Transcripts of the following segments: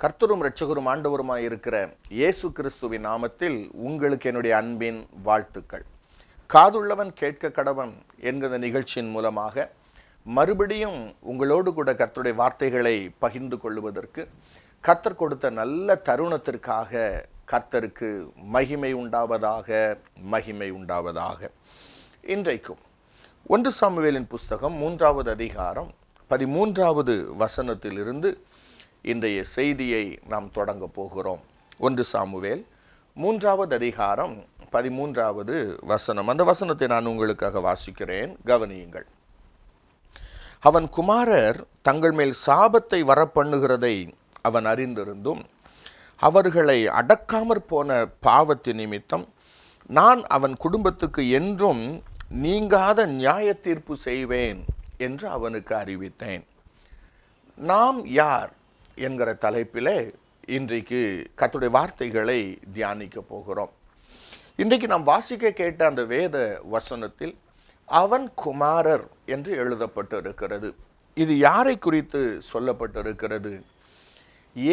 கர்த்தரும் இரட்சகரும் ஆண்டவருமாய் இருக்கிற இயேசு கிறிஸ்துவின் நாமத்தில் உங்களுக்கு என்னுடைய அன்பின் வாழ்த்துக்கள். காதுள்ளவன் கேட்க கடவன் என்கிற நிகழ்ச்சியின் மூலமாக மறுபடியும் உங்களோடு கூட கர்த்தருடைய வார்த்தைகளை பகிர்ந்து கொள்வதற்கு கர்த்தர் கொடுத்த நல்ல தருணத்திற்காக கர்த்தருக்கு மகிமை உண்டாவதாக, மகிமை உண்டாவதாக. இன்றைக்கும் 1 சாமுவேலின் புஸ்தகம் 3வது அதிகாரம் 13வது வசனத்திலிருந்து இன்றைய செய்தியை நாம் தொடங்க போகிறோம். 1 சாமுவேல் 3வது அதிகாரம் 13வது வசனம். அந்த வசனத்தை நான் உங்களுக்காக வாசிக்கிறேன், கவனியுங்கள். அவன் குமாரர் தங்கள் மேல் சாபத்தை வரப்பண்ணுகிறதை அவன் அறிந்திருந்தும் அவர்களை அடக்காமற் போன பாவத்தின் நிமித்தம் நான் அவன் குடும்பத்துக்கு என்றும் நீங்காத நியாய தீர்ப்பு செய்வேன் என்று அவனுக்கு அறிவித்தேன். நாம் யார் என்கிற தலைப்பிலே இன்றைக்கு கர்த்தருடைய வார்த்தைகளை தியானிக்க போகிறோம். இன்றைக்கு நாம் வாசிக்க கேட்ட அந்த வேத வசனத்தில் அவன் குமாரர் என்று எழுதப்பட்டிருக்கிறது. இது யாரை குறித்து சொல்லப்பட்டிருக்கிறது?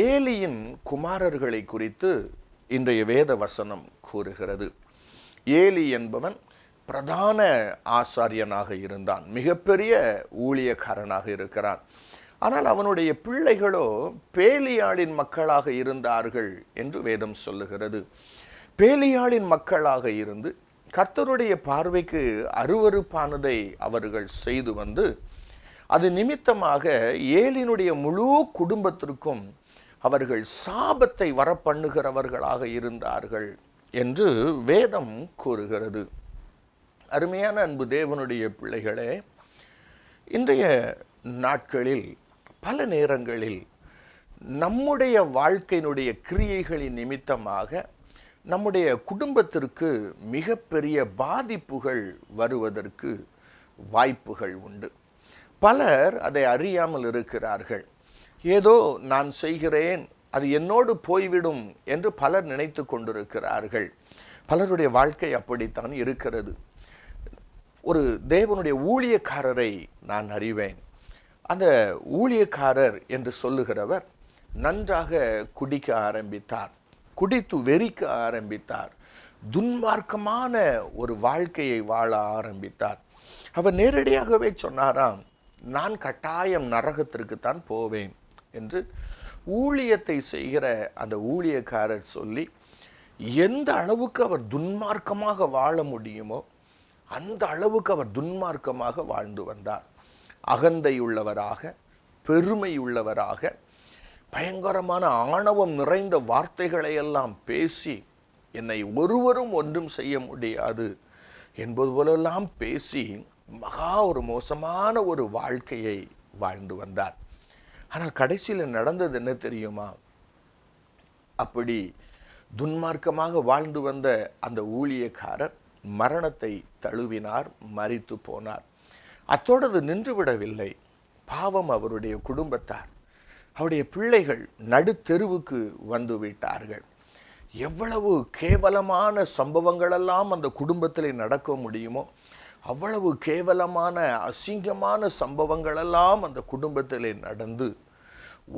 ஏலியின் குமாரர்களை குறித்து இன்றைய வேத வசனம் கூறுகிறது. ஏலி என்பவன் பிரதான ஆசாரியனாக இருந்தான், மிகப்பெரிய ஊழியக்காரனாக இருக்கிறான். ஆனால் அவனுடைய பிள்ளைகளோ பேலியாளின் மக்களாக இருந்தார்கள் என்று வேதம் சொல்லுகிறது. பேலியாளின் மக்களாக இருந்து கர்த்தருடைய பார்வைக்கு அருவருப்பானதை அவர்கள் செய்து வந்து அது நிமித்தமாக ஏலினுடைய முழு குடும்பத்திற்கும் அவர்கள் சாபத்தை வரப்பண்ணுகிறவர்களாக இருந்தார்கள் என்று வேதம் கூறுகிறது. அருமையான அன்பு தேவனுடைய பிள்ளைகளே, இன்றைய நாட்களில் பல நேரங்களில் நம்முடைய வாழ்க்கையினுடைய கிரியைகளின் நிமித்தமாக நம்முடைய குடும்பத்திற்கு மிகப்பெரிய பாதிப்புகள் வருவதற்கு வாய்ப்புகள் உண்டு. பலர் அதை அறியாமல் இருக்கிறார்கள். ஏதோ நான் செய்கிறேன், அது என்னோடு போய்விடும் என்று பலர் நினைத்து கொண்டிருக்கிறார்கள். பலருடைய வாழ்க்கை அப்படித்தான் இருக்கிறது. ஒரு தேவனுடைய ஊழியக்காரரை நான் அறிவேன். அந்த ஊழியக்காரர் என்று சொல்லுகிறவர் நன்றாக குடிக்க ஆரம்பித்தார், குடித்து வெறிக்க ஆரம்பித்தார், துன்மார்க்கமான ஒரு வாழ்க்கையை வாழ ஆரம்பித்தார். அவர் நேரடியாகவே சொன்னாராம், நான் கட்டாயம் நரகத்திற்குத்தான் போவேன் என்று. ஊழியத்தை செய்கிற அந்த ஊழியக்காரர் சொல்லி எந்த அளவுக்கு அவர் துன்மார்க்கமாக வாழ முடியுமோ அந்த அளவுக்கு அவர் துன்மார்க்கமாக வாழ்ந்து வந்தார். அகந்தை உள்ளவராக, பெருமை உள்ளவராக, பயங்கரமான ஆணவம் நிறைந்த வார்த்தைகளை எல்லாம் பேசி என்னை ஒருவரும் ஒன்றும் செய்ய முடியாது என்பது போலெல்லாம் பேசி மகா ஒரு மோசமான ஒரு வாழ்க்கையை வாழ்ந்து வந்தார். ஆனால் கடைசியில் நடந்தது என்ன தெரியுமா? அப்படி துன்மார்க்கமாக வாழ்ந்து வந்த அந்த ஊழியக்காரர் மரணத்தை தழுவினார், மரித்து போனார். அத்தோடு நின்றுவிடவில்லை. பாவம் அவருடைய குடும்பத்தார், அவருடைய பிள்ளைகள் நடுத்தெருவுக்கு வந்து விட்டார்கள். எவ்வளவு கேவலமான சம்பவங்களெல்லாம் அந்த குடும்பத்தில் நடக்க முடியுமோ அவ்வளவு கேவலமான அசிங்கமான சம்பவங்களெல்லாம் அந்த குடும்பத்தில் நடந்து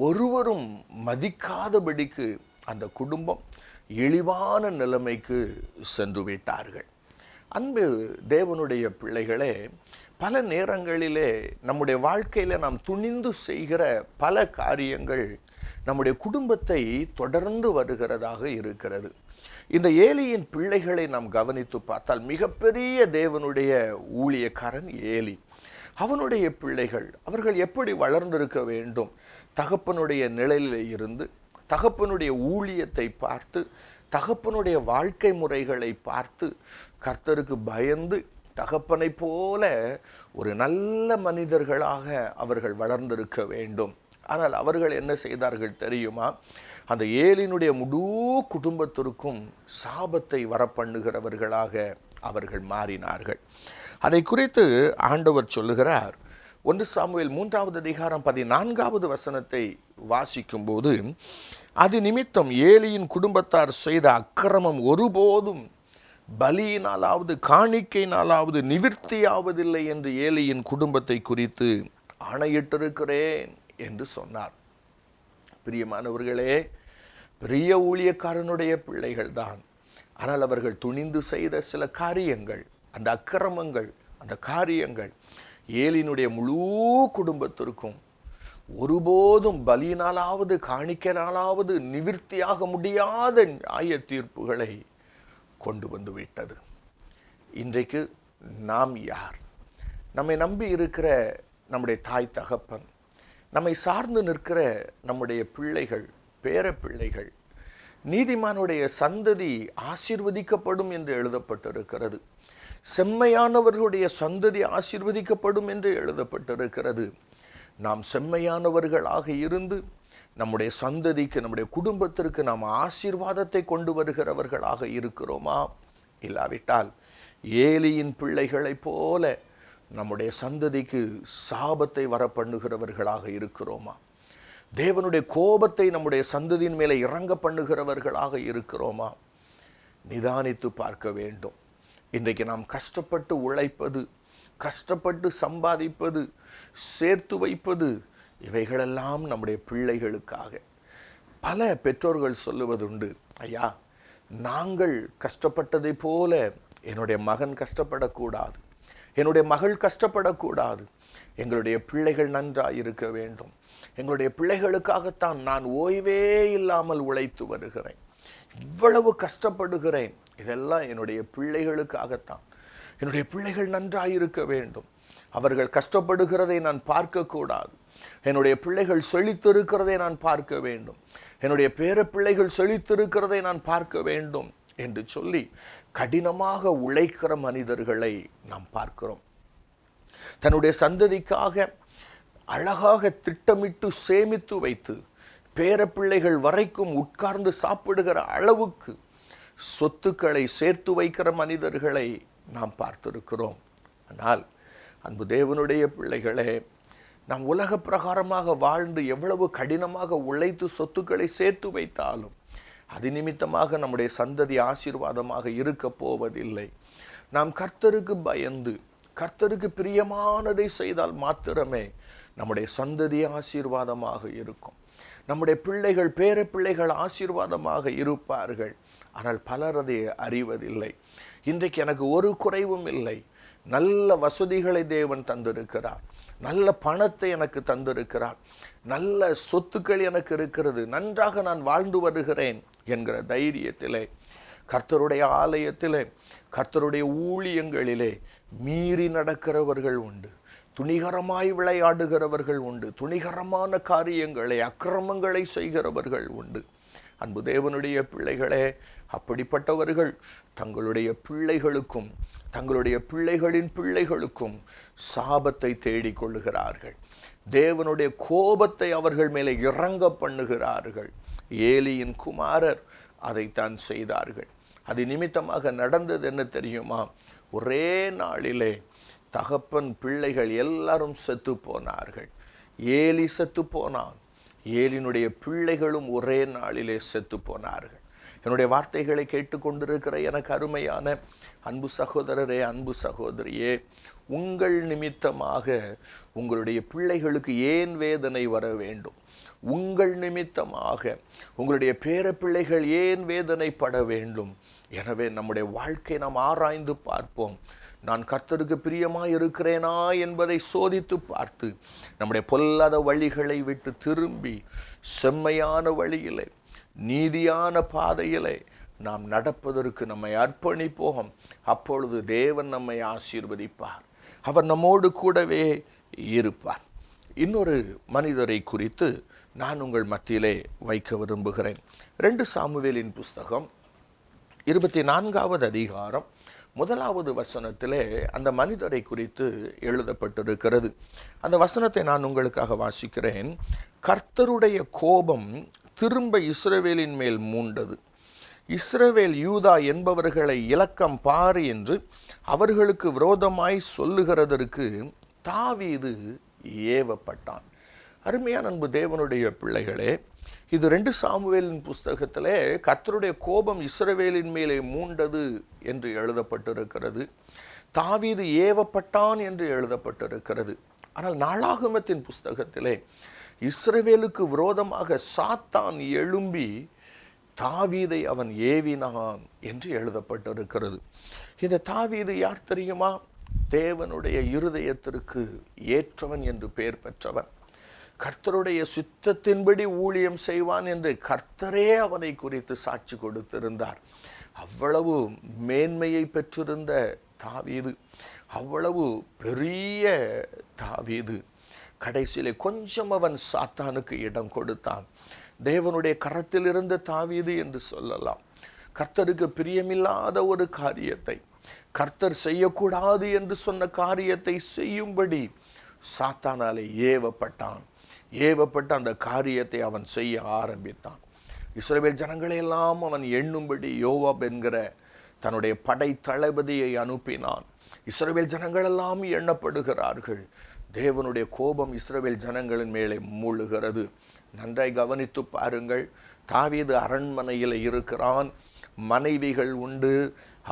ஒருவரும் மதிக்காதபடிக்கு அந்த குடும்பம் இழிவான நிலைமைக்கு சென்று விட்டார்கள். அன்பு தேவனுடைய பிள்ளைகளே, பல நேரங்களிலே நம்முடைய வாழ்க்கையில் நாம் துணிந்து செய்கிற பல காரியங்கள் நம்முடைய குடும்பத்தை தொடர்ந்து வருகிறதாக இருக்கிறது. இந்த ஏலியின் பிள்ளைகளை நாம் கவனித்து பார்த்தால் மிகப்பெரிய தேவனுடைய ஊழியக்காரன் ஏலி. அவனுடைய பிள்ளைகள் அவர்கள் எப்படி வளர்ந்திருக்க வேண்டும்? தகப்பனுடைய நிழலில் இருந்து தகப்பனுடைய ஊழியத்தை பார்த்து, தகப்பனுடைய வாழ்க்கை முறைகளை பார்த்து கர்த்தருக்கு பயந்து தகப்பனை போல ஒரு நல்ல மனிதர்களாக அவர்கள் வளர்ந்திருக்க வேண்டும். ஆனால் அவர்கள் என்ன செய்தார்கள் தெரியுமா? அந்த ஏலினுடைய முழு குடும்பத்திற்கும் சாபத்தை வரப்பண்ணுகிறவர்களாக அவர்கள் மாறினார்கள். அதை குறித்து ஆண்டவர் சொல்லுகிறார். 1 சாமுவேல் 3வது அதிகாரம் 14வது வசனத்தை வாசிக்கும்போது, அது நிமித்தம் ஏலியின் குடும்பத்தார் செய்த அக்கிரமம் ஒருபோதும் பலியினாலாவது காணிக்கையினாலாவது நிவிர்த்தியாவதில்லை என்று ஏலியின் குடும்பத்தை குறித்து ஆணையிட்டிருக்கிறேன் என்று சொன்னார். பிரியமானவர்களே, பெரிய ஊழியக்காரனுடைய பிள்ளைகள் தான். ஆனால் அவர்கள் துணிந்து செய்த சில காரியங்கள், அந்த அக்கிரமங்கள், அந்த காரியங்கள் ஏலியினுடைய முழு குடும்பத்திற்கும் ஒருபோதும் பலியினாலாவது காணிக்கையினாலாவது நிவிர்த்தியாக முடியாத நியாய தீர்ப்புகளை கொண்டு வந்து விட்டது. இன்றைக்கு நாம் யார்? நம்மை நம்பி இருக்கிற நம்முடைய தாய் தகப்பன், நம்மை சார்ந்து நிற்கிற நம்முடைய பிள்ளைகள், பேர பிள்ளைகள், நீதிமானுடைய சந்ததி ஆசீர்வதிக்கப்படும் என்று எழுதப்பட்டிருக்கிறது. செம்மையானவர்களுடைய சந்ததி ஆசீர்வதிக்கப்படும் என்று எழுதப்பட்டிருக்கிறது. நாம் செம்மையானவர்களாக இருந்து நம்முடைய சந்ததிக்கு, நம்முடைய குடும்பத்திற்கு நாம் ஆசீர்வாதத்தை கொண்டு வருகிறவர்களாக இருக்கிறோமா? இல்லாவிட்டால் ஏலியின் பிள்ளைகளைப் போல நம்முடைய சந்ததிக்கு சாபத்தை வர பண்ணுகிறவர்களாக இருக்கிறோமா? தேவனுடைய கோபத்தை நம்முடைய சந்ததியின் மேலே இறங்க பண்ணுகிறவர்களாக இருக்கிறோமா? நிதானித்து பார்க்க வேண்டும். இன்றைக்கு நாம் கஷ்டப்பட்டு உழைப்பது, கஷ்டப்பட்டு சம்பாதிப்பது, சேர்த்து வைப்பது, இவைகளெல்லாம் நம்முடைய பிள்ளைகளுக்காக. பல பெற்றோர்கள் சொல்லுவதுண்டு, ஐயா, நாங்கள் கஷ்டப்பட்டதை போல என்னுடைய மகன் கஷ்டப்படக்கூடாது, என்னுடைய மகள் கஷ்டப்படக்கூடாது, எங்களுடைய பிள்ளைகள் நன்றாக இருக்க வேண்டும், எங்களுடைய பிள்ளைகளுக்காகத்தான் நான் ஓய்வே இல்லாமல் உழைத்து வருகிறேன், இவ்வளவு கஷ்டப்படுகிறேன், இதெல்லாம் என்னுடைய பிள்ளைகளுக்காகத்தான், என்னுடைய பிள்ளைகள் நன்றாக இருக்க வேண்டும், அவர்கள் கஷ்டப்படுகிறதை நான் பார்க்கக்கூடாது, என்னுடைய பிள்ளைகள் செழித்திருக்கிறதை நான் பார்க்க வேண்டும், என்னுடைய பேர பிள்ளைகள் செழித்திருக்கிறதை நான் பார்க்க வேண்டும் என்று சொல்லி கடினமாக உழைக்கிற மனிதர்களை நாம் பார்க்கிறோம். தன்னுடைய சந்ததிக்காக அழகாக திட்டமிட்டு சேமித்து வைத்து பேர பிள்ளைகள் வரைக்கும் உட்கார்ந்து சாப்பிடுகிற அளவுக்கு சொத்துக்களை சேர்த்து வைக்கிற மனிதர்களை நாம் பார்த்திருக்கிறோம். ஆனால் அன்பு தேவனுடைய பிள்ளைகளே, நாம் உலக பிரகாரமாக வாழ்ந்து எவ்வளவு கடினமாக உழைத்து சொத்துக்களை சேர்த்து வைத்தாலும் அது நிமித்தமாக நம்முடைய சந்ததி ஆசீர்வாதமாக இருக்க போவதில்லை. நாம் கர்த்தருக்கு பயந்து கர்த்தருக்கு பிரியமானதை செய்தால் மாத்திரமே நம்முடைய சந்ததி ஆசீர்வாதமாக இருக்கும். நம்முடைய பிள்ளைகள், பேர பிள்ளைகள் ஆசீர்வாதமாக இருப்பார்கள். ஆனால் பலர் அதை அறிவதில்லை. இன்றைக்கு எனக்கு ஒரு குறைவும் இல்லை, நல்ல வசதிகளை தேவன் தந்திருக்கிறார், நல்ல பணத்தை எனக்கு தந்திருக்கிறார், நல்ல சொத்துக்கள் எனக்கு இருக்கிறது, நன்றாக நான் வாழ்ந்து வருகிறேன் என்கிற தைரியத்திலே கர்த்தருடைய ஆலயத்திலே, கர்த்தருடைய ஊழியங்களிலே மீறி நடக்கிறவர்கள் உண்டு, துணிகரமாய் விளையாடுகிறவர்கள் உண்டு, துணிகரமான காரியங்களை, அக்கிரமங்களை செய்கிறவர்கள் உண்டு. அன்பு தேவனுடைய பிள்ளைகளே, அப்படிப்பட்டவர்கள் தங்களுடைய பிள்ளைகளுக்கும் தங்களுடைய பிள்ளைகளின் பிள்ளைகளுக்கும் சாபத்தை தேடிக்கொள்ளுகிறார்கள். தேவனுடைய கோபத்தை அவர்கள் மேலே இறங்க பண்ணுகிறார்கள். ஏலியின் குமாரர் அதைத்தான் செய்தார்கள். அது நிமித்தமாக நடந்தது என்ன தெரியுமா? ஒரே நாளிலே தகப்பன், பிள்ளைகள் எல்லாரும் செத்து போனார்கள். ஏலி செத்து போனான், ஏலினுடைய பிள்ளைகளும் ஒரே நாளிலே செத்து போனார்கள். என்னுடைய வார்த்தைகளை கேட்டுக்கொண்டிருக்கிற எனக்கு அருமையான அன்பு சகோதரரே, அன்பு சகோதரியே, உங்கள் நிமித்தமாக உங்களுடைய பிள்ளைகளுக்கு ஏன் வேதனை வர வேண்டும்? உங்கள் நிமித்தமாக உங்களுடைய பேர பிள்ளைகள் ஏன் வேதனைப்பட வேண்டும்? எனவே நம்முடைய வாழ்க்கை நாம் ஆராய்ந்து பார்ப்போம். நான் கர்த்தருக்கு பிரியமாய் இருக்கிறேனா என்பதை சோதித்து பார்த்து நம்முடைய பொல்லாத வழிகளை விட்டு திரும்பி செம்மையான வழியிலே, நீதியான பாதையிலே நாம் நடப்பதற்கு நம்மை அர்ப்பணிப்போம். அப்பொழுது தேவன் நம்மை ஆசீர்வதிப்பார், அவர் நம்மோடு கூடவே இருப்பார். இன்னொரு மனிதரை குறித்து நான் உங்கள் மத்தியிலே வைக்க விரும்புகிறேன். 2 சாமுவேலின் புஸ்தகம் 24வது அதிகாரம் 1வது வசனத்திலே அந்த மனிதரை குறித்து எழுதப்பட்டிருக்கிறது. அந்த வசனத்தை நான் உங்களுக்காக வாசிக்கிறேன். கர்த்தருடைய கோபம் திரும்ப இஸ்ரவேலின் மேல் மூண்டது. இஸ்ரவேல் யூதா என்பவர்களை இலக்கம் பார் என்று அவர்களுக்கு விரோதமாய் சொல்லுகிறதற்கு தாவீது ஏவப்பட்டான். அருமையான அன்பு தேவனுடைய பிள்ளைகளே, இது 2 சாமுவேலின் புஸ்தகத்திலே கர்த்தருடைய கோபம் இஸ்ரவேலின் மேலே மூண்டது என்று எழுதப்பட்டிருக்கிறது. தாவீது ஏவப்பட்டான் என்று எழுதப்பட்டிருக்கிறது. ஆனால் நாளாகமத்தின் புஸ்தகத்திலே இஸ்ரவேலுக்கு விரோதமாக சாத்தான் எழும்பி தாவீதை அவன் ஏவினான் என்று எழுதப்பட்டிருக்கிறது. இந்த தாவீது யார் தெரியுமா? தேவனுடைய இருதயத்திற்கு ஏற்றவன் என்று பெயர் பெற்றவன். கர்த்தருடைய சித்தத்தின்படி ஊழியம் செய்வான் என்று கர்த்தரே அவனை குறித்து சாட்சி கொடுத்திருந்தார். அவ்வளவு மேன்மையை பெற்றிருந்த தாவீது, அவ்வளவு பெரிய தாவீது, கடைசியிலே கொஞ்சம் அவன் சாத்தானுக்கு இடம் கொடுத்தான். தேவனுடைய கரத்தில் இருந்த தாவீது என்று சொல்லலாம். கர்த்தருக்கு பிரியமில்லாத ஒரு காரியத்தை, கர்த்தர் செய்யக்கூடாது என்று சொன்ன காரியத்தை செய்யும்படி சாத்தானாலே ஏவப்பட்ட அந்த காரியத்தை அவன் செய்ய ஆரம்பித்தான். இஸ்ரவேல் ஜனங்களை எல்லாம் அவன் எண்ணும்படி யோவாப் என்கிற தன்னுடைய படை தளபதியை அனுப்பினான். இஸ்ரவேல் ஜனங்கள் எல்லாம் எண்ணப்படுகிறார்கள். தேவனுடைய கோபம் இஸ்ரவேல் ஜனங்களின் மேலே மூழ்கிறது. நன்றாய் கவனித்து பாருங்கள். தாவீது அரண்மனையில் இருக்கிறான். மனைவிகள் உண்டு,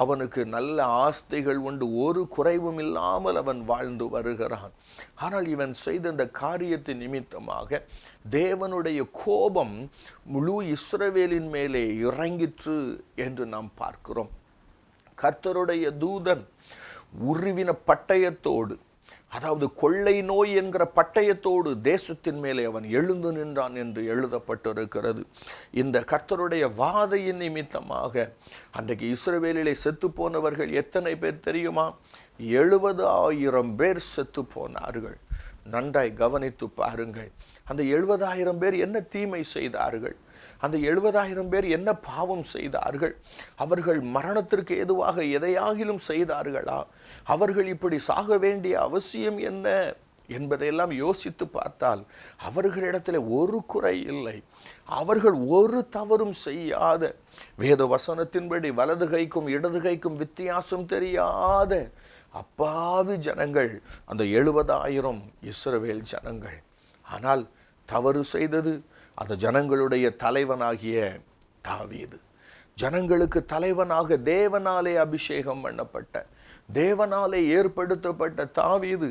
அவனுக்கு நல்ல ஆஸ்திகள் உண்டு, ஒரு குறைவும் இல்லாமல் அவன் வாழ்ந்து வருகிறான். ஆனால் இவன் செய்த இந்த காரியத்தின் நிமித்தமாக தேவனுடைய கோபம் முழு இஸ்ரவேலின் மேலே இறங்கிற்று என்று நாம் பார்க்கிறோம். கர்த்தருடைய தூதன் உருவின பட்டயத்தோடு, அதாவது கொள்ளை நோய் என்கிற பட்டயத்தோடு தேசத்தின் மேலே அவன் எழுந்து நின்றான் என்று எழுதப்பட்டிருக்கிறது. இந்த கர்த்தருடைய வாதையின் நிமித்தமாக அன்றைக்கு இஸ்ரவேலிலே செத்து போனவர்கள் எத்தனை பேர் தெரியுமா? 70,000 பேர் செத்து போனார்கள். நன்றாய் கவனித்து பாருங்கள். அந்த 70,000 பேர் என்ன தீமை செய்தார்கள்? அந்த 70,000 பேர் என்ன பாவம் செய்தார்கள்? அவர்கள் மரணத்திற்கு ஏதுவாக எதையாகிலும் செய்தார்களா? அவர்கள் இப்படி சாக வேண்டிய அவசியம் என்ன என்பதையெல்லாம் யோசித்து பார்த்தால் அவர்களிடத்தில் ஒரு குறை இல்லை. அவர்கள் ஒரு தவறும் செய்யாத, வேத வசனத்தின்படி வலது கைக்கும் இடது கைக்கும் வித்தியாசம் தெரியாத அப்பாவி ஜனங்கள் அந்த 70,000 இஸ்ரவேல் ஜனங்கள். ஆனால் தவறு செய்தது அந்த ஜனங்களுடைய தலைவனாகிய தாவீது. ஜனங்களுக்கு தலைவனாக தேவனாலே அபிஷேகம் பண்ணப்பட்ட, தேவனாலே ஏற்படுத்தப்பட்ட தாவீது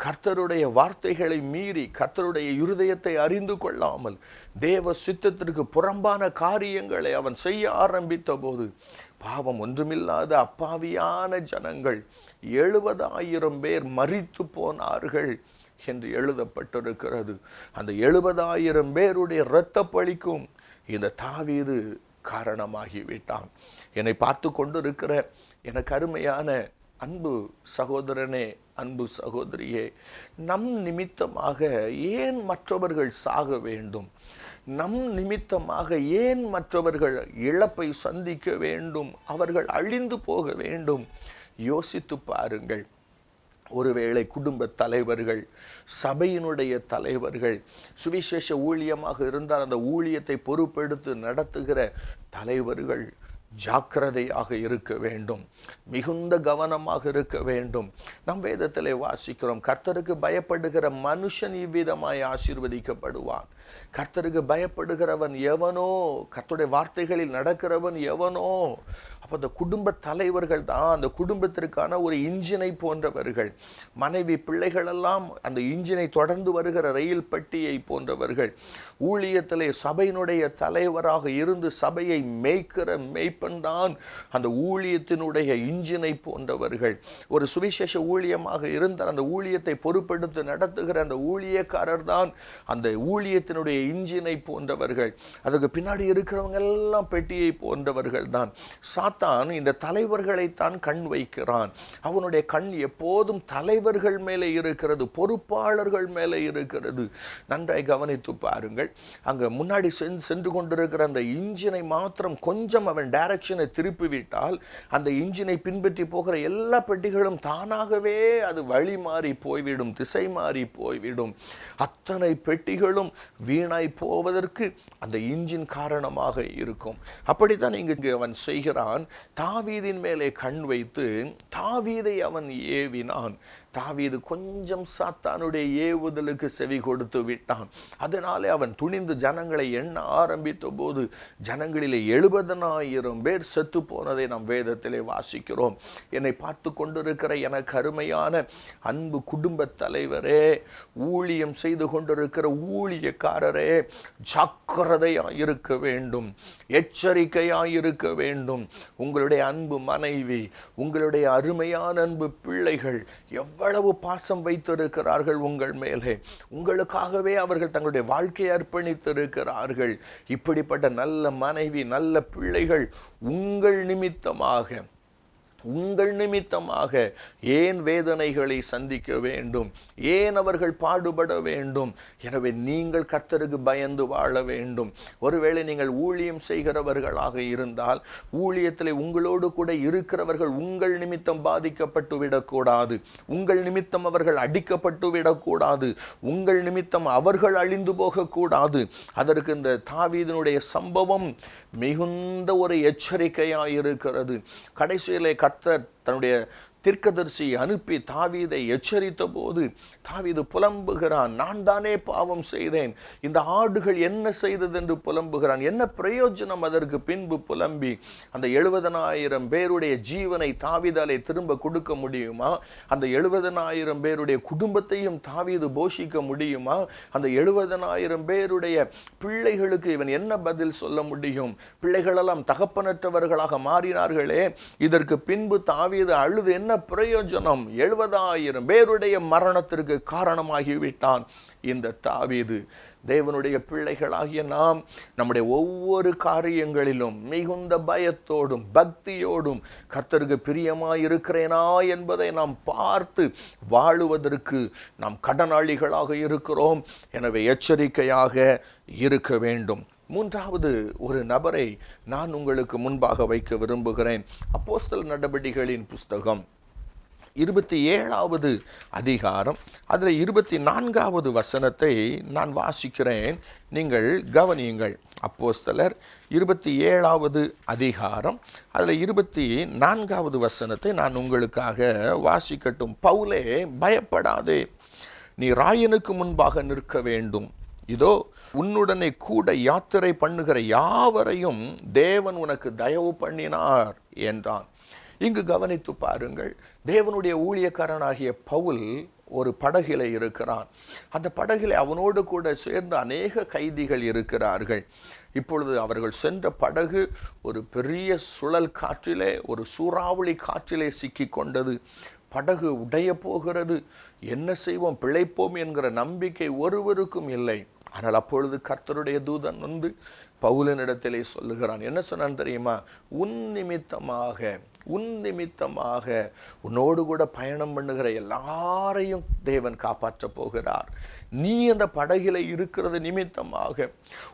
கர்த்தருடைய வார்த்தைகளை மீறி, கர்த்தருடைய இருதயத்தை அறிந்து கொள்ளாமல் தேவ சித்தத்திற்கு புறம்பான காரியங்களை அவன் செய்ய ஆரம்பித்த போது பாவம் ஒன்றுமில்லாத அப்பாவியான ஜனங்கள் 70,000 பேர் மரித்து போனார்கள் என்று எழுதப்பட்டிருக்கிறது. அந்த 70,000 பேருடைய இரத்த பழிக்கும் இந்த தாவீது காரணமாகிவிட்டான். என்னை பார்த்து கொண்டிருக்கிற எனக்கு அருமையான அன்பு சகோதரனே, அன்பு சகோதரியே, நம் நிமித்தமாக ஏன் மற்றவர்கள் சாக வேண்டும்? நம் நிமித்தமாக ஏன் மற்றவர்கள் இழப்பை சந்திக்க வேண்டும்? அவர்கள் அழிந்து போக வேண்டும்? யோசித்து பாருங்கள். ஒருவேளை குடும்ப தலைவர்கள், சபையினுடைய தலைவர்கள், சுவிசேஷ ஊழியமாக இருந்தால் அந்த ஊழியத்தை பொறுப்பெடுத்து நடத்துகிற தலைவர்கள் ஜாக்கிரதையாக இருக்க வேண்டும், மிகுந்த கவனமாக இருக்க வேண்டும். நம் வேதத்திலே வாசிக்கிறோம், கர்த்தருக்கு பயப்படுகிற மனுஷன் இவ்விதமாய் ஆசீர்வதிக்கப்படுவான். கர்த்தருக்கு பயப்படுகிறவன் எவனோ, கர்த்தருடைய வார்த்தைகளில் நடக்கிறவன் எவனோ. அப்போ அந்த குடும்ப தலைவர்கள் தான் அந்த குடும்பத்திற்கான ஒரு இன்ஜினை போன்றவர்கள். மனைவி பிள்ளைகளெல்லாம் அந்த இன்ஜினை தொடர்ந்து வருகிற ரயில் பட்டியை போன்றவர்கள். ஊழியத்திலே சபையினுடைய தலைவராக இருந்து சபையை மேய்க்கிற மேய்ப்பன் தான் அந்த ஊழியத்தினுடைய இன்ஜினை போன்றவர்கள். ஒரு சுவிசேஷ ஊழியமாக இருந்தால் அந்த ஊழியத்தை பொறுப்பெடுத்து நடத்துகிற அந்த ஊழியக்காரர் தான் அந்த ஊழியத்தினுடைய இன்ஜினை போன்றவர்கள். அதுக்கு பின்னாடி இருக்கிறவங்க எல்லாம் பெட்டியை போன்றவர்கள் தான். சாத்தான் இந்த தலைவர்களைத்தான் கண் வைக்கிறான். அவனுடைய கண் எப்போதும் தலைவர்கள் மேலே இருக்கிறது, பொறுப்பாளர்கள் மேலே இருக்கிறது. நன்றாய் கவனித்து பாருங்கள். அங்க முன்னாடி சென்று கொண்டிருக்கிற அந்த இன்ஜினை மாத்திரம் கொஞ்சம் அவன் டைரக்ஷனை திருப்பிவிட்டால் அந்த இன்ஜினை பின்பற்றி போகிற எல்லா பெட்டிகளும் தானாகவே அது வழி மாறி போய்விடும், திசை மாறி போய்விடும். அத்தனை பெட்டிகளும் வீணாய் போவதற்கு அந்த இன்ஜின் காரணமாக இருக்கும். அப்படித்தான் இங்கு அவன் செய்கிறான். தாவீதின் மேலே கண் வைத்து தாவீதை அவன் ஏவினான். தாவீது கொஞ்சம் சாத்தானுடைய ஏவுதலுக்கு செவி கொடுத்து விட்டான். அதனாலே அவன் துணிந்து ஜனங்களை எண்ண ஆரம்பித்த போது ஜனங்களிலே 70,000 பேர் செத்து போனதை நாம் வேதத்திலே வாசிக்கிறோம். என்னை பார்த்து கொண்டிருக்கிற எனக்கு அருமையான அன்பு குடும்ப தலைவரே, ஊழியம் செய்து கொண்டிருக்கிற ஊழியக்காரரே, ஜாக்கிரதையாய் இருக்க வேண்டும், எச்சரிக்கையாய் இருக்க வேண்டும். உங்களுடைய அன்பு மனைவி, உங்களுடைய அருமையான அன்பு பிள்ளைகள் எவ்வளவு பாசம் வைத்திருக்கிறார்கள் உங்கள் மேலே. உங்களுக்காகவே அவர்கள் தங்களுடைய வாழ்க்கையை அர்ப்பணித்திருக்கிறார்கள். இப்படிப்பட்ட நல்ல மனைவி, நல்ல பிள்ளைகள் உங்கள் நிமித்தமாக ஏன் வேதனைகளை சந்திக்க வேண்டும்? ஏன் அவர்கள் பாடுபட வேண்டும்? எனவே நீங்கள் கர்த்தருக்கு பயந்து வாழ வேண்டும். ஒருவேளை நீங்கள் ஊழியம் செய்கிறவர்களாக இருந்தால், ஊழியத்தில் உங்களோடு கூட இருக்கிறவர்கள் உங்கள் நிமித்தம் பாதிக்கப்பட்டு விடக்கூடாது, உங்கள் நிமித்தம் அவர்கள் அடிக்கப்பட்டு விடக்கூடாது, உங்கள் நிமித்தம் அவர்கள் அழிந்து போகக்கூடாது. அதற்கு இந்த தாவீதினுடைய சம்பவம் மிகுந்த ஒரு எச்சரிக்கையாயிருக்கிறது. கடைசியிலே கர்த்தர் தன்னுடைய தீர்க்கதரிசியை அனுப்பி தாவீதை எச்சரித்த போது தாவீது புலம்புகிறான். நான் தானே பாவம் செய்தேன், இந்த ஆடுகள் என்ன செய்தது என்று புலம்புகிறான். என்ன பிரயோஜனம்? அதற்கு பின்பு புலம்பி அந்த 70,000 பேருடைய ஜீவனை தாவீதாலே திரும்ப கொடுக்க முடியுமா? அந்த 70,000 பேருடைய குடும்பத்தையும் தாவீது போஷிக்க முடியுமா? அந்த 70,000 பேருடைய பிள்ளைகளுக்கு இவன் என்ன பதில் சொல்ல முடியும்? பிள்ளைகளெல்லாம் தகப்பனற்றவர்களாக மாறினார்களே. இதற்கு பின்பு தாவீது அழுது என்ன பிரயோஜனம்? 70,000 பேருடைய மரணத்திற்கு காரணமாகிவிட்டான் இந்த தாவீது. தேவனுடைய பிள்ளைகளாகிய நாம் நம்முடைய ஒவ்வொரு காரியங்களிலும் மிகுந்த பயத்தோடும் பக்தியோடும் கர்த்தருக்கு பிரியமாயிருக்கிறேனா என்பதை நாம் பார்த்து வாழுவதற்கு நாம் கடனாளிகளாக இருக்கிறோம். எனவே எச்சரிக்கையாக இருக்க வேண்டும். மூன்றாவது ஒரு நபரை நான் உங்களுக்கு முன்பாக வைக்க விரும்புகிறேன். அப்போஸ்தலர் நடபடிகளின் புஸ்தகம் 27வது அதிகாரம், அதில் 24வது வசனத்தை நான் வாசிக்கிறேன். நீங்கள் கவனியுங்கள். அப்போஸ்தலர் 27வது அதிகாரம், அதில் 24வது வசனத்தை நான் உங்களுக்காக வாசிக்கட்டும். பவுலே, பயப்படாதே, நீ ராயனுக்கு முன்பாக நிற்க வேண்டும். இதோ உன்னுடனே கூட யாத்திரை பண்ணுகிற யாவரையும் தேவன் உனக்கு தயவு பண்ணினார் என்றான். இங்கு கவனித்து பாருங்கள். தேவனுடைய ஊழியக்காரனாகிய பவுல் ஒரு படகிலே இருக்கிறான். அந்த படகிலே அவனோடு கூட சேர்ந்து அநேக கைதிகள் இருக்கிறார்கள். இப்பொழுது அவர்கள் சென்ற படகு ஒரு பெரிய சுழல் காற்றிலே, ஒரு சூறாவளி காற்றிலே சிக்கி கொண்டது. படகு உடைய போகிறது. என்ன செய்வோம், பிழைப்போம் என்கிற நம்பிக்கை ஒருவருக்கும் இல்லை. ஆனால் அப்பொழுது கர்த்தருடைய தூதன் வந்து பவுலினிடத்திலே சொல்லுகிறான். என்ன சொன்னான் தெரியுமா? உன் நிமித்தமாக உன்னோடு கூட பயணம் பண்ணுகிற எல்லாரையும் தேவன் காப்பாற்ற போகிறார். நீ அந்த படகில இருக்கிறது நிமித்தமாக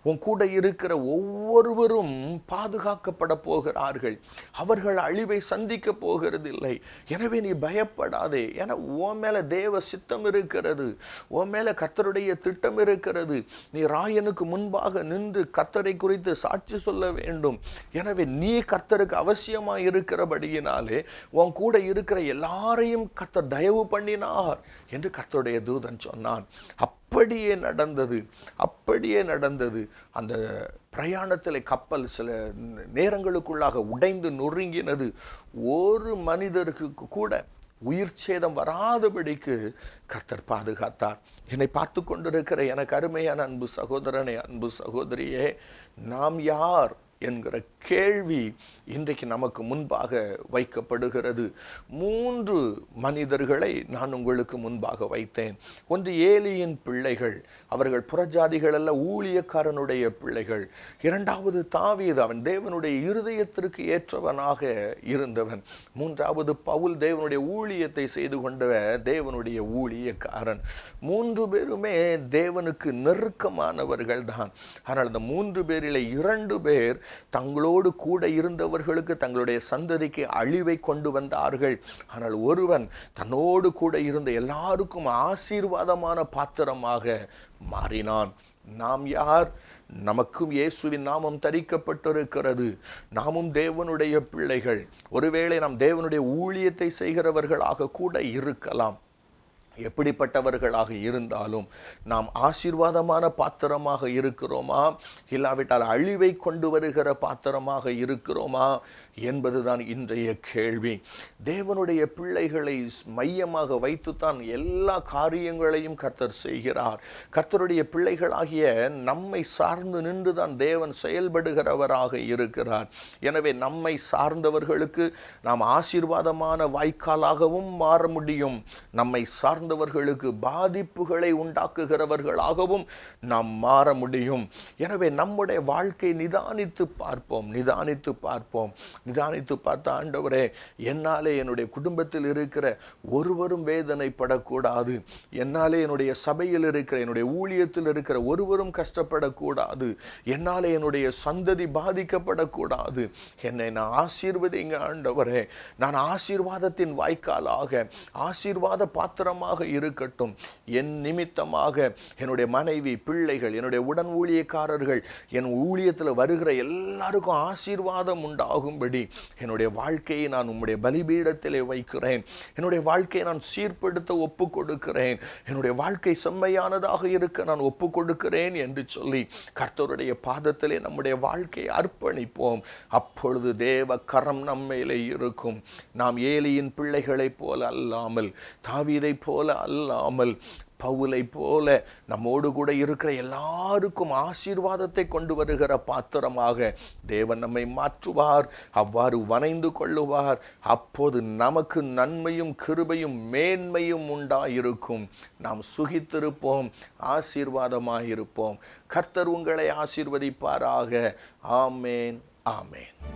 உன் கூட இருக்கிற ஒவ்வொருவரும் பாதுகாக்கப்பட போகிறார்கள். அவர்கள் அழிவை சந்திக்க போகிறதில்லை. எனவே நீ பயப்படாதே. என உன் மேல தேவ சித்தம் இருக்கிறது, உன் மேல கர்த்தருடைய திட்டம் இருக்கிறது. நீ ராயனுக்கு முன்பாக நின்று கர்த்தரை குறித்து சாட்சி சொல்ல வேண்டும். எனவே நீ கர்த்தருக்கு அவசியமாக இருக்கிறபடியினாலே உன் கூட இருக்கிற எல்லாரையும் கர்த்தர் தயவு பண்ணினார் என்று கர்த்தருடைய தூதன் சொன்னான். அப்படியே நடந்தது. அந்த பிரயாணத்தில் கப்பல் சில நேரங்களுக்குள்ளாக உடைந்து நொறுங்கினது. ஒரு மனிதருக்கு கூட உயிர் சேதம் வராதபடிக்கு கர்த்தர் பாதுகாத்தார். என்னை பார்த்து கொண்டிருக்கிற எனக்கு அருமையான அன்பு சகோதரனே, அன்பு சகோதரியே, நாம் யார் என்கிற கேள்வி இன்றைக்கு நமக்கு முன்பாக வைக்கப்படுகிறது. 3 மனிதர்களை நான் உங்களுக்கு முன்பாக வைத்தேன். ஒன்று ஏலியின் பிள்ளைகள், அவர்கள் புறஜாதிகள் அல்ல, ஊழியக்காரனுடைய பிள்ளைகள். 2வது தாவீது, அவன் தேவனுடைய இருதயத்திற்கு ஏற்றவனாக இருந்தவன். 3வது பவுல், தேவனுடைய ஊழியத்தை செய்து கொண்ட தேவனுடைய ஊழியக்காரன். 3 பேருமே தேவனுக்கு நெருக்கமானவர்கள் தான். ஆனால் அந்த 3 பேரிலே 2 பேர் தங்களோடு கூட இருந்தவர்களுக்கு, தங்களுடைய சந்ததிக்கு அழிவை கொண்டு வந்தார்கள். ஆனால் ஒருவன் தன்னோடு கூட இருந்த எல்லாருக்கும் ஆசீர்வாதமான பாத்திரமாக மாறினான். நாம் யார்? நமக்கும் இயேசுவின் நாமம் தரிக்கப்பட்டிருக்கிறது. நாமும் தேவனுடைய பிள்ளைகள். ஒருவேளை நாம் தேவனுடைய ஊழியத்தை செய்கிறவர்களாக கூட இருக்கலாம். எப்படிப்பட்டவர்களாக இருந்தாலும் நாம் ஆசீர்வாதமான பாத்திரமாக இருக்கிறோமா, இல்லாவிட்டால் அழிவை கொண்டு வருகிற பாத்திரமாக இருக்கிறோமா என்பதுதான் இன்றைய கேள்வி. தேவனுடைய பிள்ளைகளை மையமாக வைத்துத்தான் எல்லா காரியங்களையும் கர்த்தர் செய்கிறார். கர்த்தருடைய பிள்ளைகளாகிய நம்மை சார்ந்து நின்றுதான் தேவன் செயல்படுகிறவராக இருக்கிறார். எனவே நம்மை சார்ந்தவர்களுக்கு நாம் ஆசீர்வாதமான வாய்க்காலாகவும் மாற முடியும். நம்மை சார்ந்தவர்களுக்கு பாதிப்புகளை உண்டாக்குகிறவர்களாகவும் நாம் மாற முடியும். எனவே நம்முடைய வாழ்க்கை நிதானித்து பார்ப்போம். நிதானித்து பார்த்த ஆண்டவரே, என்னாலே என்னுடைய குடும்பத்தில் இருக்கிற ஒருவரும் வேதனைப்படக்கூடாது, என்னாலே என்னுடைய சபையில் இருக்கிற என்னுடைய ஊழியத்தில் இருக்கிற ஒருவரும் கஷ்டப்படக்கூடாது, என்னாலே என்னுடைய சந்ததி பாதிக்கப்படக்கூடாது. என்னை நான் ஆசீர்வதிங்க ஆண்டவரே. நான் ஆசீர்வாதத்தின் வாய்க்காலாக, ஆசீர்வாத பாத்திரமாக இருக்கட்டும். என் நிமித்தமாக என்னுடைய மனைவி, பிள்ளைகள், என்னுடைய உடன் ஊழியக்காரர்கள், என் ஊழியத்தில் வருகிற எல்லாருக்கும் ஆசீர்வாதம் உண்டாகும்படி என்னுடைய வாழ்க்கையை நான் உம்முடைய பலிபீடத்திலே வைக்கிறேன். என்னுடைய வாழ்க்கையை நான் சீர்படுத்த ஒப்பு கொடுக்கிறேன். என்னுடைய வாழ்க்கை செம்மையானதாக இருக்க நான் ஒப்பு கொடுக்கிறேன் என்று சொல்லி கர்த்தருடைய பாதத்திலே நம்முடைய வாழ்க்கையை அர்ப்பணிப்போம். அப்பொழுது தேவ கரம் நம்மேலே இருக்கும். நாம் ஏலியின் பிள்ளைகளைப் போல அல்லாமல், தாவீதை போல அல்லாமல், பவுலை போல நம்மோடு கூட இருக்கிற எல்லாருக்கும் ஆசீர்வாதத்தை கொண்டு வருகிற பாத்திரமாக தேவன் நம்மை மாற்றுவார். அவ்வாறு வணைந்து கொள்ளுவார். அப்போது நமக்கு நன்மையும் கிருபையும் மேன்மையும் உண்டாயிருக்கும். நாம் சுகித்திருப்போம், ஆசீர்வாதமாயிருப்போம். கர்த்தர் உங்களை ஆசீர்வதிப்பாராக. ஆமேன், ஆமேன்.